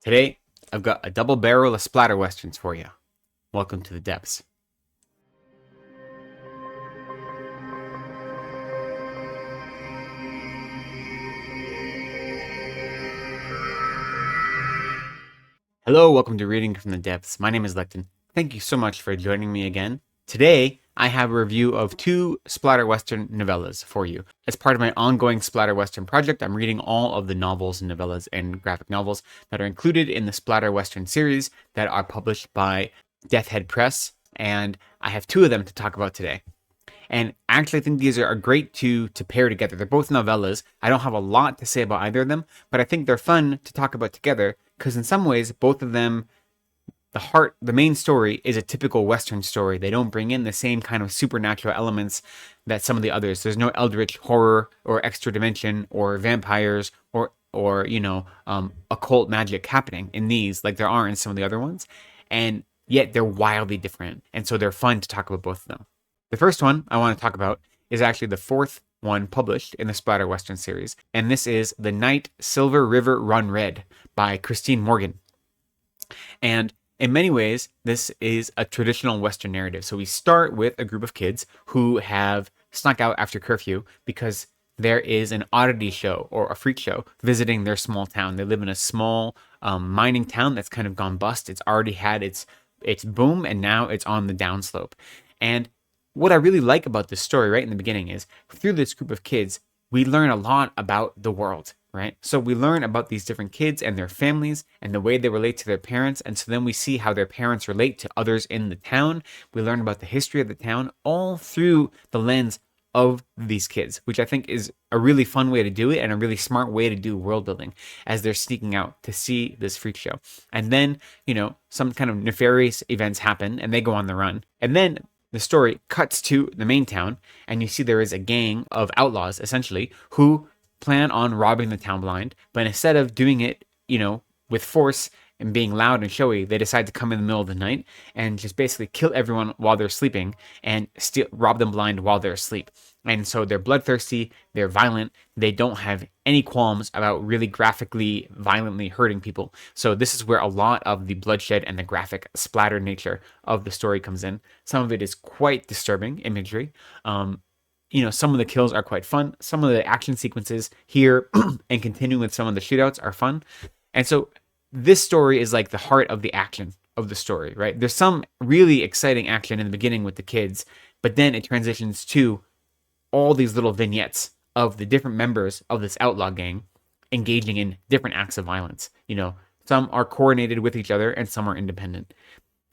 Today, I've got a double barrel of Splatter Westerns for you. Welcome to the depths. Hello, welcome to Reading from the Depths. My name is Lecton. Thank you so much for joining me again. Today, I have a review of two Splatter Western novellas for you. As part of my ongoing Splatter Western project, I'm reading all of the novels and novellas and graphic novels that are included in the Splatter Western series that are published by Deathhead Press, and I have two of them to talk about today. And actually, I think these are great to pair together. They're both novellas. I don't have a lot to say about either of them, but I think they're fun to talk about together because in some ways, both of them, the main story is a typical Western story. They don't bring in the same kind of supernatural elements that some of the others. There's no eldritch horror or extra dimension or vampires or occult magic happening in these like there are in some of the other ones. And yet they're wildly different. And so they're fun to talk about both of them. The first one I want to talk about is actually the fourth one published in the Splatter Western series, and this is The Night Silver River Run Red by Christine Morgan. And in many ways, this is a traditional Western narrative. So we start with a group of kids who have snuck out after curfew because there is an oddity show or a freak show visiting their small town. They live in a small mining town that's kind of gone bust. It's already had its boom, and now it's on the downslope. And what I really like about this story right in the beginning is through this group of kids, we learn a lot about the world, right? So we learn about these different kids and their families and the way they relate to their parents. And so then we see how their parents relate to others in the town. We learn about the history of the town all through the lens of these kids, which I think is a really fun way to do it and a really smart way to do world building as they're sneaking out to see this freak show. And then, some kind of nefarious events happen and they go on the run. And then the story cuts to the main town, and you see there is a gang of outlaws, essentially, who plan on robbing the town blind. But instead of doing it, with force and being loud and showy, they decide to come in the middle of the night and just basically kill everyone while they're sleeping and rob them blind while they're asleep. And so they're bloodthirsty, they're violent, they don't have any qualms about really graphically, violently hurting people. So this is where a lot of the bloodshed and the graphic splatter nature of the story comes in. Some of it is quite disturbing imagery. Some of the kills are quite fun. Some of the action sequences here and continuing with some of the shootouts are fun. And so this story is like the heart of the action of the story, right? There's some really exciting action in the beginning with the kids, but then it transitions to all these little vignettes of the different members of this outlaw gang engaging in different acts of violence. Some are coordinated with each other and some are independent.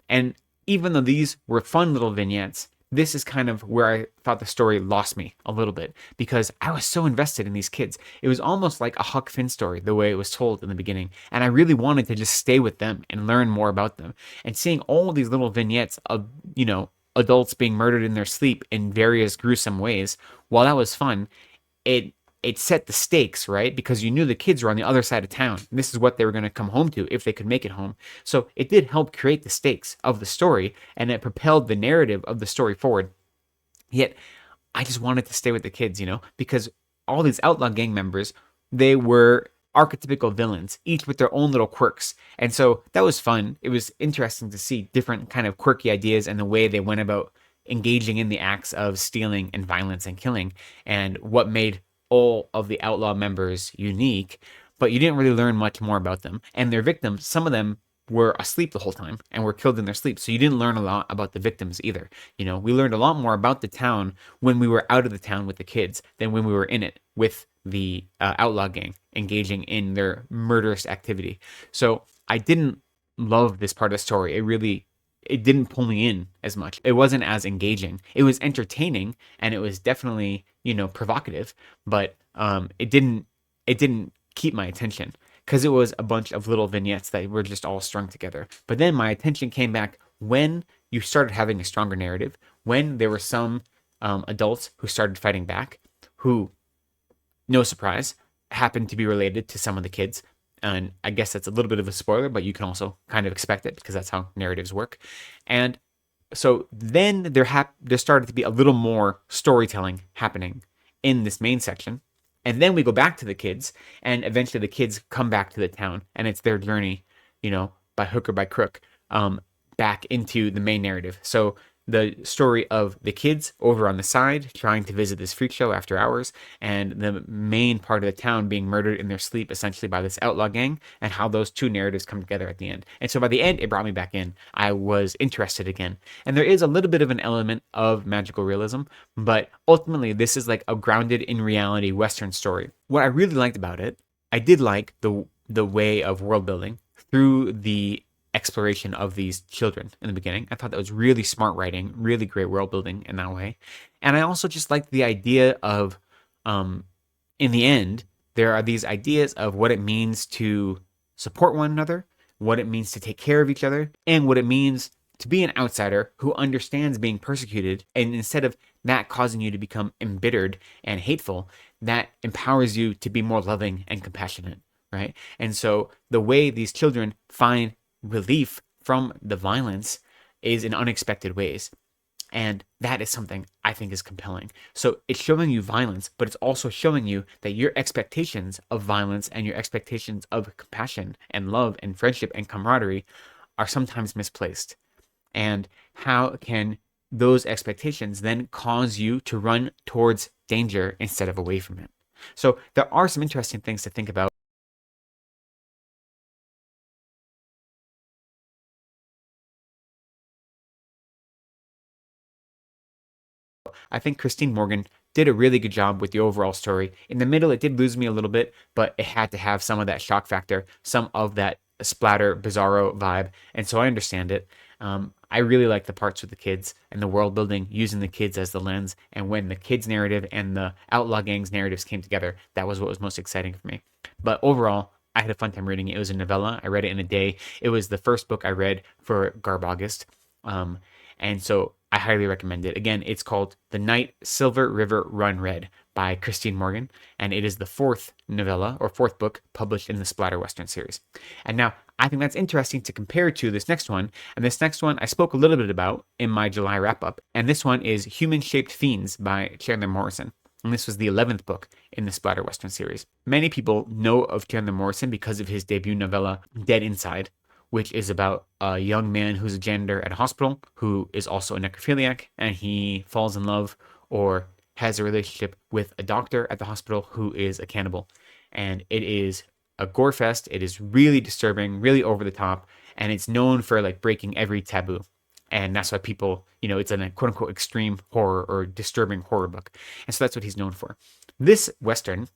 And even though these were fun little vignettes, this is kind of where I thought the story lost me a little bit because I was so invested in these kids. It was almost like a Huck Finn story, the way it was told in the beginning. And I really wanted to just stay with them and learn more about them. And seeing all these little vignettes of, adults being murdered in their sleep in various gruesome ways, while that was fun, it set the stakes, right? Because you knew the kids were on the other side of town. And this is what they were going to come home to if they could make it home. So it did help create the stakes of the story, and it propelled the narrative of the story forward. Yet, I just wanted to stay with the kids, because all these outlaw gang members, they were archetypical villains, each with their own little quirks. And so that was fun. It was interesting to see different kind of quirky ideas and the way they went about engaging in the acts of stealing and violence and killing, and what made all of the outlaw members unique, but you didn't really learn much more about them. And their victims, some of them were asleep the whole time and were killed in their sleep. So you didn't learn a lot about the victims either. We learned a lot more about the town when we were out of the town with the kids than when we were in it with the outlaw gang engaging in their murderous activity. So I didn't love this part of the story. It didn't pull me in as much. It wasn't as engaging. It was entertaining and it was definitely, provocative, but it didn't keep my attention because it was a bunch of little vignettes that were just all strung together. But then my attention came back when you started having a stronger narrative, when there were some adults who started fighting back, who, no surprise, happened to be related to some of the kids. And I guess that's a little bit of a spoiler, but you can also kind of expect it because that's how narratives work. And so then there started to be a little more storytelling happening in this main section. And then we go back to the kids, and eventually the kids come back to the town, and it's their journey by hook or by crook, back into the main narrative. So the story of the kids over on the side trying to visit this freak show after hours, and the main part of the town being murdered in their sleep essentially by this outlaw gang, and how those two narratives come together at the end. And so by the end, it brought me back in. I was interested again. And there is a little bit of an element of magical realism, but ultimately this is like a grounded in reality Western story. What I really liked about it, I did like the way of world building through the exploration of these children in the beginning. I thought that was really smart writing, really great world building in that way. And I also just liked the idea of, in the end, there are these ideas of what it means to support one another, what it means to take care of each other, and what it means to be an outsider who understands being persecuted. And instead of that causing you to become embittered and hateful, that empowers you to be more loving and compassionate, right? And so the way these children find relief from the violence is in unexpected ways. And that is something I think is compelling. So it's showing you violence, but it's also showing you that your expectations of violence and your expectations of compassion and love and friendship and camaraderie are sometimes misplaced. And how can those expectations then cause you to run towards danger instead of away from it? So there are some interesting things to think about. I think Christine Morgan did a really good job with the overall story. In the middle, it did lose me a little bit, but it had to have some of that shock factor, some of that splatter, bizarro vibe. And so I understand it. I really like the parts with the kids and the world building using the kids as the lens. And when the kids' narrative and the outlaw gang's narratives came together, that was what was most exciting for me. But overall, I had a fun time reading it. It was a novella. I read it in a day. It was the first book I read for Garb August. And so I highly recommend it. Again, it's called The Night Silver River Run Red by Christine Morgan, and it is the fourth novella or fourth book published in the Splatter Western series. And now I think that's interesting to compare to this next one. And this next one I spoke a little bit about in my July wrap up. And this one is Human Shaped Fiends by Chandler Morrison. And this was the 11th book in the Splatter Western series. Many people know of Chandler Morrison because of his debut novella, Dead Inside, which is about a young man who's a janitor at a hospital who is also a necrophiliac, and he falls in love or has a relationship with a doctor at the hospital who is a cannibal. And it is a gore fest. It is really disturbing, really over the top, and it's known for like breaking every taboo. And that's why people, it's a quote unquote extreme horror or disturbing horror book. And so that's what he's known for. This Western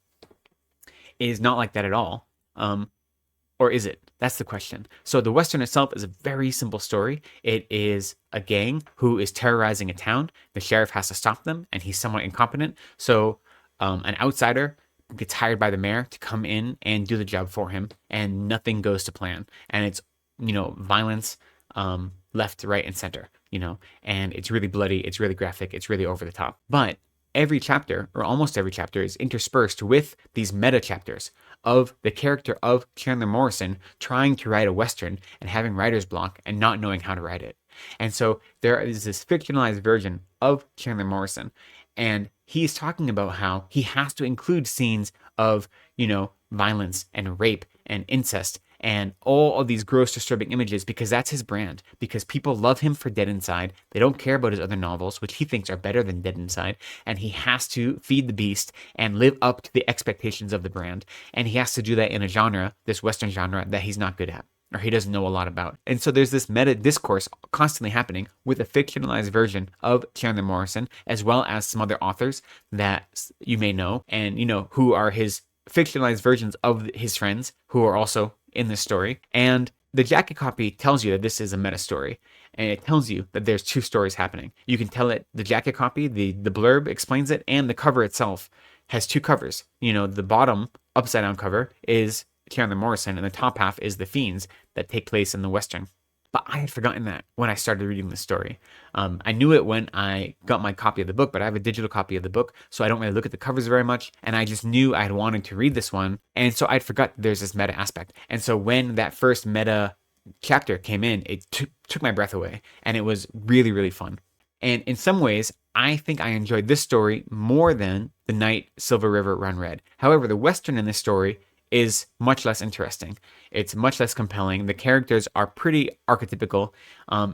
is not like that at all. Or is it? That's the question. So the Western itself is a very simple story. It is a gang who is terrorizing a town. The sheriff has to stop them, and he's somewhat incompetent. So an outsider gets hired by the mayor to come in and do the job for him, and nothing goes to plan. And it's, violence left, right, and center, and it's really bloody, it's really graphic, it's really over the top. But every chapter, or almost every chapter, is interspersed with these meta chapters of the character of Chandler Morrison trying to write a Western and having writer's block and not knowing how to write it. And so there is this fictionalized version of Chandler Morrison, and he's talking about how he has to include scenes of, violence and rape and incest and all of these gross, disturbing images because that's his brand. Because people love him for Dead Inside. They don't care about his other novels, which he thinks are better than Dead Inside. And he has to feed the beast and live up to the expectations of the brand. And he has to do that in a genre, this Western genre, that he's not good at, or he doesn't know a lot about. And so there's this meta discourse constantly happening with a fictionalized version of Chandler Morrison, as well as some other authors that you may know, and who are his fictionalized versions of his friends who are also in this story. And the jacket copy tells you that this is a meta story, and it tells you that there's two stories happening. You can tell it, the jacket copy, the blurb explains it, and the cover itself has two covers. The bottom upside down cover is Chandler Morrison, and the top half is the Fiends that take place in the Western. But I had forgotten that when I started reading the story. I knew it when I got my copy of the book, but I have a digital copy of the book, so I don't really look at the covers very much. And I just knew I had wanted to read this one, and so I'd forgot there's this meta aspect. And so when that first meta chapter came in, it took my breath away, and it was really, really fun. And in some ways, I think I enjoyed this story more than The Night Silver River Run Red. However, the Western in this story is much less interesting. It's much less compelling. The characters are pretty archetypical.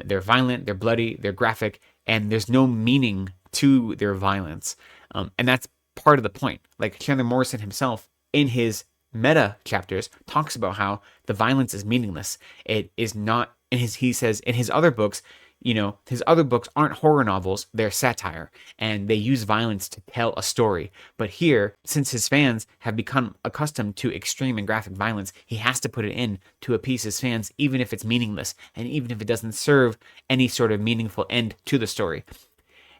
They're violent, they're bloody, they're graphic, and there's no meaning to their violence. And that's part of the point. Like Chandler Morrison himself, in his meta chapters, talks about how the violence is meaningless. It is not, he says in his other books, his other books aren't horror novels, they're satire, and they use violence to tell a story. But here, since his fans have become accustomed to extreme and graphic violence, he has to put it in to appease his fans, even if it's meaningless, and even if it doesn't serve any sort of meaningful end to the story.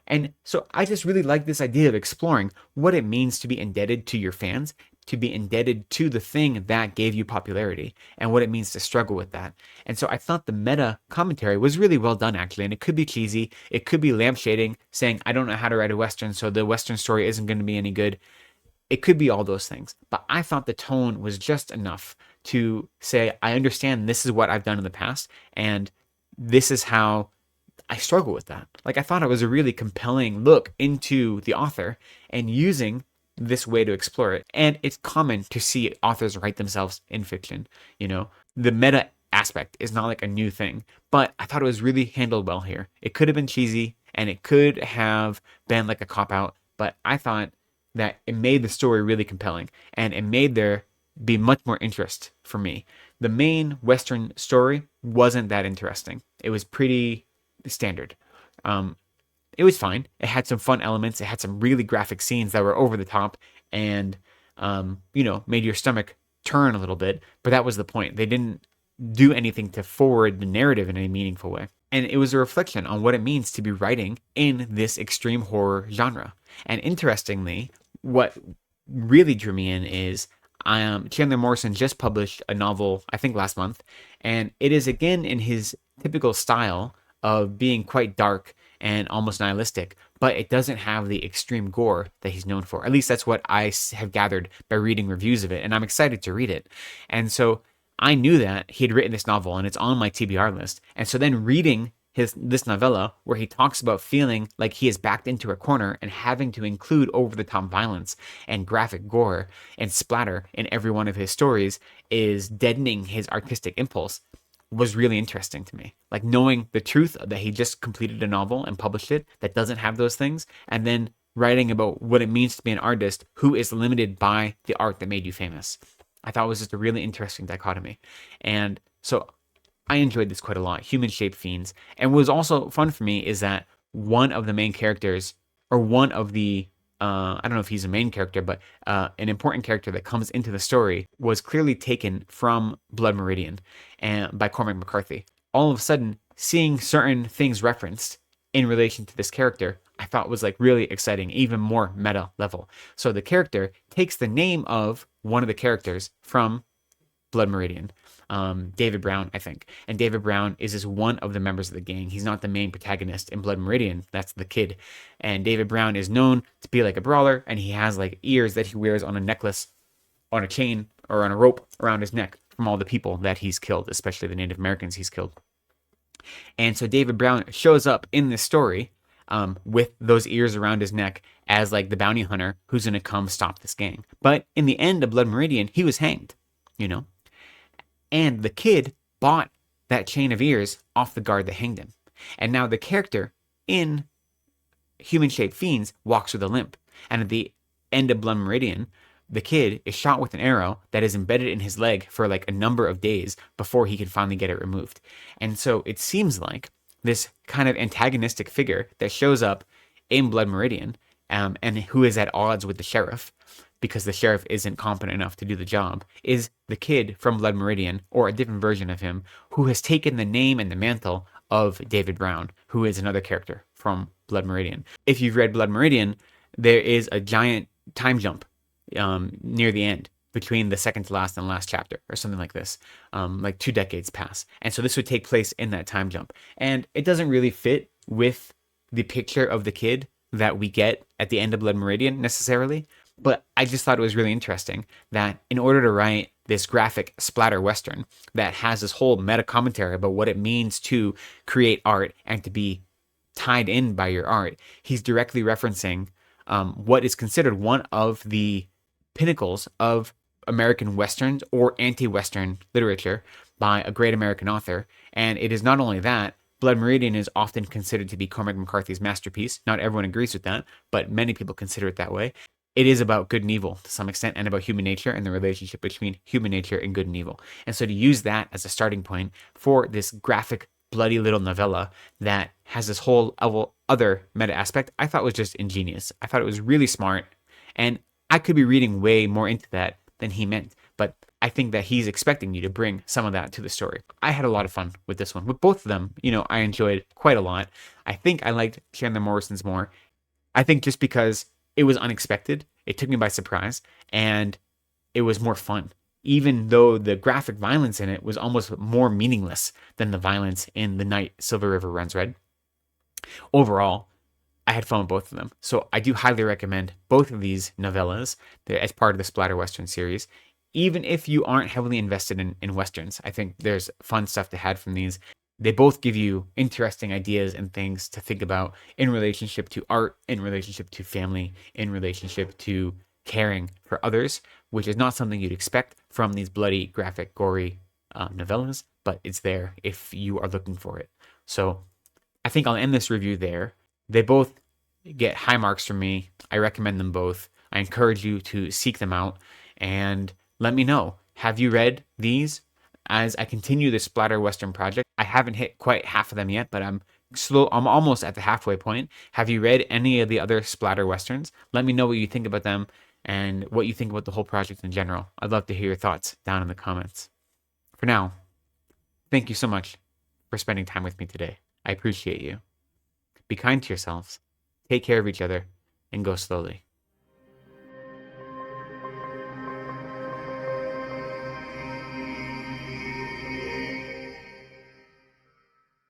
And so I just really like this idea of exploring what it means to be indebted to your fans, to be indebted to the thing that gave you popularity, and what it means to struggle with that. And so I thought the meta commentary was really well done, actually. And it could be cheesy. It could be lampshading, saying, I don't know how to write a Western, so the Western story isn't going to be any good. It could be all those things. But I thought the tone was just enough to say, I understand this is what I've done in the past, and this is how I struggle with that. Like, I thought it was a really compelling look into the author and using this way to explore it. And it's common to see authors write themselves in fiction. The meta aspect is not like a new thing, but I thought it was really handled well here. It could have been cheesy and it could have been like a cop out, but I thought that it made the story really compelling and it made there be much more interest for me. The main Western story wasn't that interesting. It was pretty standard. It was fine. It had some fun elements. It had some really graphic scenes that were over the top and, made your stomach turn a little bit. But that was the point. They didn't do anything to forward the narrative in any meaningful way. And it was a reflection on what it means to be writing in this extreme horror genre. And interestingly, what really drew me in is Chandler Morrison just published a novel, I think last month, and it is again in his typical style of being quite dark and almost nihilistic, but it doesn't have the extreme gore that he's known for. At least that's what I have gathered by reading reviews of it, and I'm excited to read it. And so I knew that he had written this novel, and it's on my TBR list. And so then reading this novella, where he talks about feeling like he is backed into a corner and having to include over-the-top violence and graphic gore and splatter in every one of his stories, is deadening his artistic impulse, was really interesting to me. Like knowing the truth that he just completed a novel and published it that doesn't have those things, and then writing about what it means to be an artist who is limited by the art that made you famous. I thought it was just a really interesting dichotomy. And so I enjoyed this quite a lot. Human-shaped fiends. And what was also fun for me is that one of the main characters, or one of the I don't know if he's a main character, but an important character that comes into the story was clearly taken from Blood Meridian and by Cormac McCarthy. All of a sudden, seeing certain things referenced in relation to this character, I thought was like really exciting, even more meta level. So the character takes the name of one of the characters from Blood Meridian. David Brown, I think. And David Brown is just one of the members of the gang. He's not the main protagonist in Blood Meridian. That's the kid. And David Brown is known to be like a brawler, and he has like ears that he wears on a necklace, on a chain, or on a rope around his neck from all the people that he's killed, especially the Native Americans he's killed. And so David Brown shows up in this story with those ears around his neck as like the bounty hunter who's going to come stop this gang. But in the end of Blood Meridian, he was hanged, And the kid bought that chain of ears off the guard that hanged him. And now the character in Human-Shaped Fiends walks with a limp. And at the end of Blood Meridian, the kid is shot with an arrow that is embedded in his leg for like a number of days before he can finally get it removed. And so it seems like this kind of antagonistic figure that shows up in Blood Meridian and who is at odds with the sheriff, because the sheriff isn't competent enough to do the job, is the kid from Blood Meridian, or a different version of him, who has taken the name and the mantle of David Brown, who is another character from Blood Meridian. If you've read Blood Meridian, there is a giant time jump near the end between the second to last and last chapter, or something like this. Like 2 decades pass. And so this would take place in that time jump. And it doesn't really fit with the picture of the kid that we get at the end of Blood Meridian necessarily. But I just thought it was really interesting that in order to write this graphic splatter Western that has this whole meta commentary about what it means to create art and to be tied in by your art, he's directly referencing what is considered one of the pinnacles of American Westerns or anti-Western literature by a great American author. And it is not only that, Blood Meridian is often considered to be Cormac McCarthy's masterpiece. Not everyone agrees with that, but many people consider it that way. It is about good and evil to some extent, and about human nature and the relationship between human nature and good and evil. And so to use that as a starting point for this graphic, bloody little novella that has this whole other meta aspect, I thought was just ingenious. I thought it was really smart, and I could be reading way more into that than he meant, but I think that he's expecting you to bring some of that to the story. I had a lot of fun with this one. With both of them, I enjoyed quite a lot. I think I liked Chandler Morrison's more. I think just because it was unexpected, it took me by surprise, and it was more fun. Even though the graphic violence in it was almost more meaningless than the violence in The Night Silver River Runs Red. Overall, I had fun with both of them. So I do highly recommend both of these novellas as part of the Splatter Western series. Even if you aren't heavily invested in Westerns, I think there's fun stuff to have from these. They both give you interesting ideas and things to think about in relationship to art, in relationship to family, in relationship to caring for others, which is not something you'd expect from these bloody, graphic, gory novellas, but it's there if you are looking for it. So I think I'll end this review there. They both get high marks from me. I recommend them both. I encourage you to seek them out and let me know. Have you read these? As I continue this Splatter Western project, I haven't hit quite half of them yet, but I'm almost at the halfway point. Have you read any of the other Splatter Westerns? Let me know what you think about them and what you think about the whole project in general. I'd love to hear your thoughts down in the comments. For now, thank you so much for spending time with me today. I appreciate you. Be kind to yourselves, take care of each other, and go slowly.